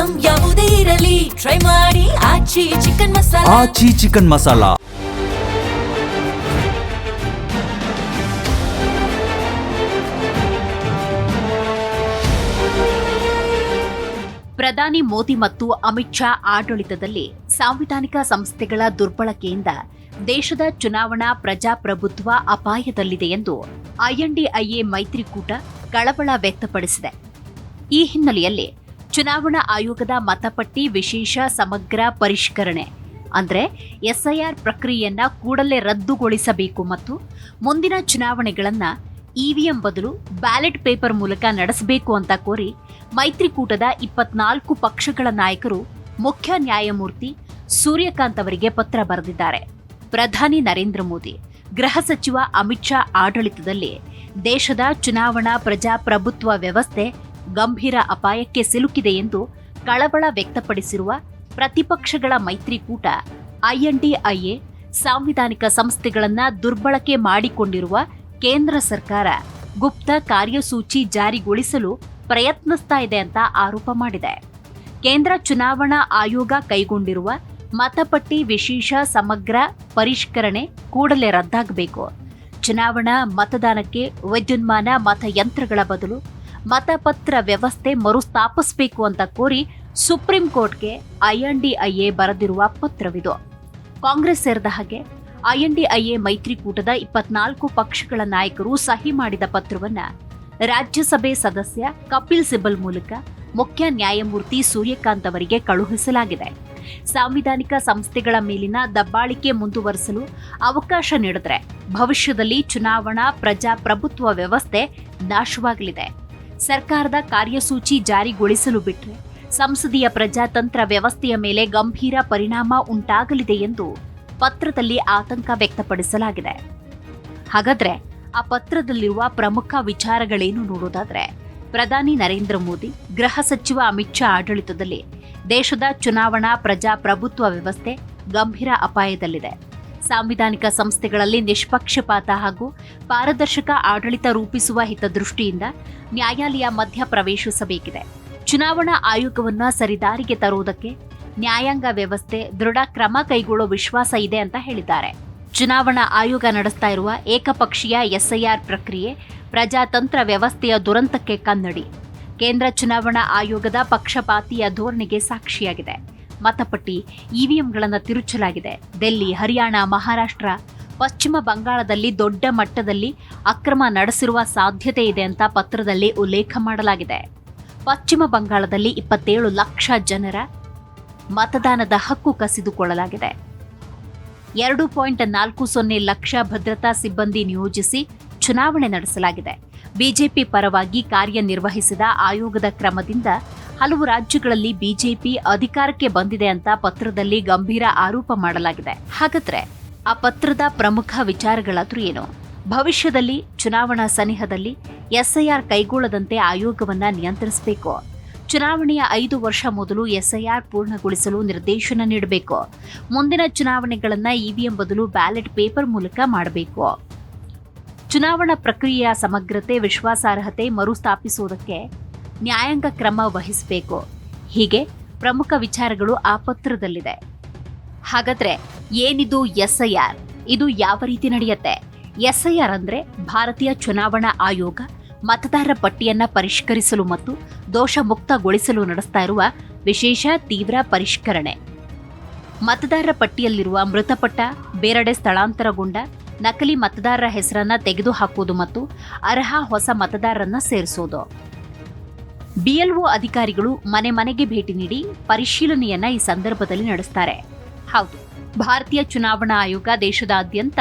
Item ಯಾವುದೇ ಇರಲಿ try ಮಾಡಿ ಆಚಿ ಚಿಕನ್ ಮಸಾಲಾ. ಆಚಿ ಚಿಕನ್ ಮಸಾಲಾ. ಪ್ರಧಾನಿ ಮೋದಿ ಮತ್ತು ಅಮಿತ್ ಶಾ ಆಡಳಿತದಲ್ಲಿ ಸಾಂವಿಧಾನಿಕ ಸಂಸ್ಥೆಗಳ ದುರ್ಬಳಕೆಯಿಂದ ದೇಶದ ಚುನಾವಣಾ ಪ್ರಜಾಪ್ರಭುತ್ವ ಅಪಾಯದಲ್ಲಿದೆ ಎಂದು ಐಎನ್ಡಿಐಎ ಮೈತ್ರಿಕೂಟ ಕಳವಳ ವ್ಯಕ್ತಪಡಿಸಿದೆ. ಈ ಹಿನ್ನೆಲೆಯಲ್ಲಿ ಚುನಾವಣಾ ಆಯೋಗದ ಮತಪಟ್ಟಿ ವಿಶೇಷ ಸಮಗ್ರ ಪರಿಷ್ಕರಣೆ ಅಂದರೆ ಎಸ್ಐಆರ್ ಪ್ರಕ್ರಿಯೆಯನ್ನ ಕೂಡಲೇ ರದ್ದುಗೊಳಿಸಬೇಕು ಮತ್ತು ಮುಂದಿನ ಚುನಾವಣೆಗಳನ್ನು ಇವಿಎಂ ಬದಲು ಬ್ಯಾಲೆಟ್ ಪೇಪರ್ ಮೂಲಕ ನಡೆಸಬೇಕು ಅಂತ ಕೋರಿ ಮೈತ್ರಿಕೂಟದ 24 ಪಕ್ಷಗಳ ನಾಯಕರು ಮುಖ್ಯ ನ್ಯಾಯಮೂರ್ತಿ ಸೂರ್ಯಕಾಂತ್ ಅವರಿಗೆ ಪತ್ರ ಬರೆದಿದ್ದಾರೆ. ಪ್ರಧಾನಿ ನರೇಂದ್ರ ಮೋದಿ, ಗೃಹ ಸಚಿವ ಅಮಿತ್ ಶಾ ಆಡಳಿತದಲ್ಲಿ ದೇಶದ ಚುನಾವಣಾ ಪ್ರಜಾಪ್ರಭುತ್ವ ವ್ಯವಸ್ಥೆ ಗಂಭೀರ ಅಪಾಯಕ್ಕೆ ಸಿಲುಕಿದೆ ಎಂದು ಕಳವಳ ವ್ಯಕ್ತಪಡಿಸಿರುವ ಪ್ರತಿಪಕ್ಷಗಳ ಮೈತ್ರಿಕೂಟ ಐಎನ್ಡಿಐಎ ಸಾಂವಿಧಾನಿಕ ಸಂಸ್ಥೆಗಳನ್ನು ದುರ್ಬಳಕೆ ಮಾಡಿಕೊಂಡಿರುವ ಕೇಂದ್ರ ಸರ್ಕಾರ ಗುಪ್ತ ಕಾರ್ಯಸೂಚಿ ಜಾರಿಗೊಳಿಸಲು ಪ್ರಯತ್ನಿಸ್ತಾ ಇದೆ ಅಂತ ಆರೋಪ ಮಾಡಿದೆ. ಕೇಂದ್ರ ಚುನಾವಣಾ ಆಯೋಗ ಕೈಗೊಂಡಿರುವ ಮತಪಟ್ಟಿ ವಿಶೇಷ ಸಮಗ್ರ ಪರಿಷ್ಕರಣೆ ಕೂಡಲೇ ರದ್ದಾಗಬೇಕು. ಚುನಾವಣಾ ಮತದಾನಕ್ಕೆ ವಿದ್ಯುನ್ಮಾನ ಮತಯಂತ್ರಗಳ ಬದಲು ಮತಪತ್ರ ವ್ಯವಸ್ಥೆ ಮರುಸ್ಥಾಪಿಸಬೇಕು ಅಂತ ಕೋರಿ ಸುಪ್ರೀಂ ಕೋರ್ಟ್ಗೆ ಐಎನ್ಡಿಐಎ ಬರೆದಿರುವ ಪತ್ರವಿದು. ಕಾಂಗ್ರೆಸ್ ಸೇರಿದ ಹಾಗೆ ಐಎನ್ಡಿಐಎ ಮೈತ್ರಿಕೂಟದ 24 ಪಕ್ಷಗಳ ನಾಯಕರು ಸಹಿ ಮಾಡಿದ ಪತ್ರವನ್ನು ರಾಜ್ಯಸಭೆ ಸದಸ್ಯ ಕಪಿಲ್ ಸಿಬಲ್ ಮೂಲಕ ಮುಖ್ಯ ನ್ಯಾಯಮೂರ್ತಿ ಸೂರ್ಯಕಾಂತ್ ಅವರಿಗೆ ಕಳುಹಿಸಲಾಗಿದೆ. ಸಾಂವಿಧಾನಿಕ ಸಂಸ್ಥೆಗಳ ಮೇಲಿನ ದಬ್ಬಾಳಿಕೆ ಮುಂದುವರಿಸಲು ಅವಕಾಶ ನೀಡಿದ್ರೆ ಭವಿಷ್ಯದಲ್ಲಿ ಚುನಾವಣಾ ಪ್ರಜಾಪ್ರಭುತ್ವ ವ್ಯವಸ್ಥೆ ನಾಶವಾಗಲಿದೆ. ಸರ್ಕಾರದ ಕಾರ್ಯಸೂಚಿ ಜಾರಿಗೊಳಿಸಲು ಬಿಟ್ಟರೆ ಸಂಸದೀಯ ಪ್ರಜಾತಂತ್ರ ವ್ಯವಸ್ಥೆಯ ಮೇಲೆ ಗಂಭೀರ ಪರಿಣಾಮ ಉಂಟಾಗಲಿದೆ ಎಂದು ಪತ್ರದಲ್ಲಿ ಆತಂಕ ವ್ಯಕ್ತಪಡಿಸಲಾಗಿದೆ. ಹಾಗಾದ್ರೆ ಆ ಪತ್ರದಲ್ಲಿರುವ ಪ್ರಮುಖ ವಿಚಾರಗಳೇನು ನೋಡೋದಾದ್ರೆ, ಪ್ರಧಾನಿ ನರೇಂದ್ರ ಮೋದಿ, ಗೃಹ ಸಚಿವ ಅಮಿತ್ ಶಾ ಆಡಳಿತದಲ್ಲಿ ದೇಶದ ಚುನಾವಣಾ ಪ್ರಜಾಪ್ರಭುತ್ವ ವ್ಯವಸ್ಥೆ ಗಂಭೀರ ಅಪಾಯದಲ್ಲಿದೆ. ಸಾಂವಿಧಾನಿಕ ಸಂಸ್ಥೆಗಳಲ್ಲಿ ನಿಷ್ಪಕ್ಷಪಾತ ಹಾಗೂ ಪಾರದರ್ಶಕ ಆಡಳಿತ ರೂಪಿಸುವ ಹಿತದೃಷ್ಟಿಯಿಂದ ನ್ಯಾಯಾಲಯ ಮಧ್ಯ ಪ್ರವೇಶಿಸಬೇಕಿದೆ. ಚುನಾವಣಾ ಆಯೋಗವನ್ನು ಸರಿದಾರಿಗೆ ತರುವುದಕ್ಕೆ ನ್ಯಾಯಾಂಗ ವ್ಯವಸ್ಥೆ ದೃಢ ಕ್ರಮ ಕೈಗೊಳ್ಳುವ ವಿಶ್ವಾಸ ಇದೆ ಅಂತ ಹೇಳಿದ್ದಾರೆ. ಚುನಾವಣಾ ಆಯೋಗ ನಡೆಸ್ತಾ ಇರುವ ಏಕಪಕ್ಷೀಯ ಎಸ್ಐಆರ್ ಪ್ರಕ್ರಿಯೆ ಪ್ರಜಾತಂತ್ರ ವ್ಯವಸ್ಥೆಯ ದುರಂತಕ್ಕೆ ಕನ್ನಡಿ. ಕೇಂದ್ರ ಚುನಾವಣಾ ಆಯೋಗದ ಪಕ್ಷಪಾತಿಯ ಧೋರಣೆಗೆ ಸಾಕ್ಷಿಯಾಗಿದೆ. ಮತಪಟ್ಟಿ ಇವಿಎಂಗಳನ್ನು ತಿರುಚಲಾಗಿದೆ. ದಿಲ್ಲಿ, ಹರಿಯಾಣ, ಮಹಾರಾಷ್ಟ್ರ, ಪಶ್ಚಿಮ ಬಂಗಾಳದಲ್ಲಿ ದೊಡ್ಡ ಮಟ್ಟದಲ್ಲಿ ಅಕ್ರಮ ನಡೆಸಿರುವ ಸಾಧ್ಯತೆ ಇದೆ ಅಂತ ಪತ್ರದಲ್ಲಿ ಉಲ್ಲೇಖ ಮಾಡಲಾಗಿದೆ. ಪಶ್ಚಿಮ ಬಂಗಾಳದಲ್ಲಿ 27 ಲಕ್ಷ ಜನರ ಮತದಾನದ ಹಕ್ಕು ಕಸಿದುಕೊಳ್ಳಲಾಗಿದೆ. 2.40 ಲಕ್ಷ ಭದ್ರತಾ ಸಿಬ್ಬಂದಿ ನಿಯೋಜಿಸಿ ಚುನಾವಣೆ ನಡೆಸಲಾಗಿದೆ. ಬಿಜೆಪಿ ಪರವಾಗಿ ಕಾರ್ಯನಿರ್ವಹಿಸಿದ ಆಯೋಗದ ಕ್ರಮದಿಂದ ಹಲವು ರಾಜ್ಯಗಳಲ್ಲಿ ಬಿಜೆಪಿ ಅಧಿಕಾರಕ್ಕೆ ಬಂದಿದೆ ಅಂತ ಪತ್ರದಲ್ಲಿ ಗಂಭೀರ ಆರೋಪ ಮಾಡಲಾಗಿದೆ. ಹಾಗಾದ್ರೆ ಆ ಪತ್ರದ ಪ್ರಮುಖ ವಿಚಾರಗಳಾದ್ರೂ ಏನು? ಭವಿಷ್ಯದಲ್ಲಿ ಚುನಾವಣಾ ಸನಿಹದಲ್ಲಿ ಎಸ್ಐಆರ್ ಕೈಗೊಳ್ಳದಂತೆ ಆಯೋಗವನ್ನ ನಿಯಂತ್ರಿಸಬೇಕು. ಚುನಾವಣೆಯ 5 ವರ್ಷ ಮೊದಲು ಎಸ್ಐಆರ್ ಪೂರ್ಣಗೊಳಿಸಲು ನಿರ್ದೇಶನ ನೀಡಬೇಕು. ಮುಂದಿನ ಚುನಾವಣೆಗಳನ್ನು ಇವಿಎಂ ಬದಲು ಬ್ಯಾಲೆಟ್ ಪೇಪರ್ ಮೂಲಕ ಮಾಡಬೇಕು. ಚುನಾವಣಾ ಪ್ರಕ್ರಿಯೆಯ ಸಮಗ್ರತೆ, ವಿಶ್ವಾಸಾರ್ಹತೆ ಮರುಸ್ಥಾಪಿಸುವುದಕ್ಕೆ ನ್ಯಾಯಾಂಗ ಕ್ರಮ ವಹಿಸಬೇಕು. ಹೀಗೆ ಪ್ರಮುಖ ವಿಚಾರಗಳು ಆ ಪತ್ರದಲ್ಲಿದೆ. ಹಾಗಾದ್ರೆ ಏನಿದು ಎಸ್ಐಆರ್? ಇದು ಯಾವ ರೀತಿ ನಡೆಯುತ್ತೆ? ಎಸ್ಐಆರ್ ಅಂದ್ರೆ ಭಾರತೀಯ ಚುನಾವಣಾ ಆಯೋಗ ಮತದಾರರ ಪಟ್ಟಿಯನ್ನ ಪರಿಷ್ಕರಿಸಲು ಮತ್ತು ದೋಷ ಮುಕ್ತಗೊಳಿಸಲು ನಡೆಸ್ತಾ ಇರುವ ವಿಶೇಷ ತೀವ್ರ ಪರಿಷ್ಕರಣೆ. ಮತದಾರರ ಪಟ್ಟಿಯಲ್ಲಿರುವ ಮೃತಪಟ್ಟ, ಬೇರೆಡೆ ಸ್ಥಳಾಂತರಗೊಂಡ ನಕಲಿ ಮತದಾರರ ಹೆಸರನ್ನ ತೆಗೆದುಹಾಕುವುದು ಮತ್ತು ಅರ್ಹ ಹೊಸ ಮತದಾರರನ್ನ ಸೇರಿಸೋದು. ಬಿಎಲ್ಒ ಅಧಿಕಾರಿಗಳು ಮನೆ ಮನೆಗೆ ಭೇಟಿ ನೀಡಿ ಪರಿಶೀಲನೆಯನ್ನ ಈ ಸಂದರ್ಭದಲ್ಲಿ ನಡೆಸ್ತಾರೆ. ಹೌದು, ಭಾರತೀಯ ಚುನಾವಣಾ ಆಯೋಗ ದೇಶದಾದ್ಯಂತ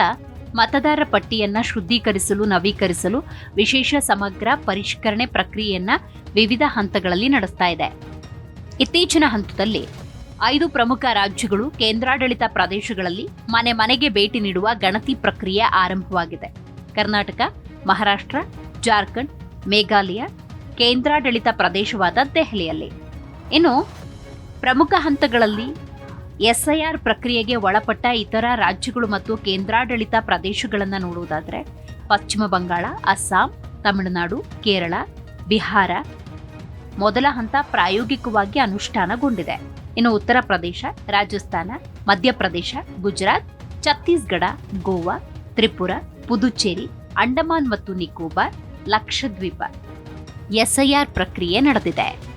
ಮತದಾರರ ಪಟ್ಟಿಯನ್ನ ಶುದ್ಧೀಕರಿಸಲು, ನವೀಕರಿಸಲು ವಿಶೇಷ ಸಮಗ್ರ ಪರಿಷ್ಕರಣೆ ಪ್ರಕ್ರಿಯೆಯನ್ನ ವಿವಿಧ ಹಂತಗಳಲ್ಲಿ ನಡೆಸ್ತಾ ಇದೆ. ಇತ್ತೀಚಿನ ಹಂತದಲ್ಲಿ 5 ಪ್ರಮುಖ ರಾಜ್ಯಗಳು, ಕೇಂದ್ರಾಡಳಿತ ಪ್ರದೇಶಗಳಲ್ಲಿ ಮನೆ ಮನೆಗೆ ಭೇಟಿ ನೀಡುವ ಗಣತಿ ಪ್ರಕ್ರಿಯೆ ಆರಂಭವಾಗಿದೆ. ಕರ್ನಾಟಕ, ಮಹಾರಾಷ್ಟ್ರ, ಜಾರ್ಖಂಡ್, ಮೇಘಾಲಯ, ಕೇಂದ್ರಾಡಳಿತ ಪ್ರದೇಶವಾದ ದೆಹಲಿಯಲ್ಲಿ. ಇನ್ನು ಪ್ರಮುಖ ಹಂತಗಳಲ್ಲಿ ಎಸ್ಐಆರ್ ಪ್ರಕ್ರಿಯೆಗೆ ಒಳಪಟ್ಟ ಇತರ ರಾಜ್ಯಗಳು ಮತ್ತು ಕೇಂದ್ರಾಡಳಿತ ಪ್ರದೇಶಗಳನ್ನು ನೋಡುವುದಾದರೆ ಪಶ್ಚಿಮ ಬಂಗಾಳ, ಅಸ್ಸಾಂ, ತಮಿಳುನಾಡು, ಕೇರಳ, ಬಿಹಾರ, ಮೊದಲ ಹಂತ ಪ್ರಾಯೋಗಿಕವಾಗಿ ಅನುಷ್ಠಾನಗೊಂಡಿದೆ. ಇನ್ನು ಉತ್ತರ ಪ್ರದೇಶ, ರಾಜಸ್ಥಾನ, ಮಧ್ಯಪ್ರದೇಶ, ಗುಜರಾತ್, ಛತ್ತೀಸ್ಗಢ, ಗೋವಾ, ತ್ರಿಪುರ, ಪುದುಚೇರಿ, ಅಂಡಮಾನ್ ಮತ್ತು ನಿಕೋಬಾರ್, ಲಕ್ಷದ್ವೀಪ ಎಸ್ಐಆರ್ ಪ್ರಕ್ರಿಯೆ ನಡೆದಿದೆ.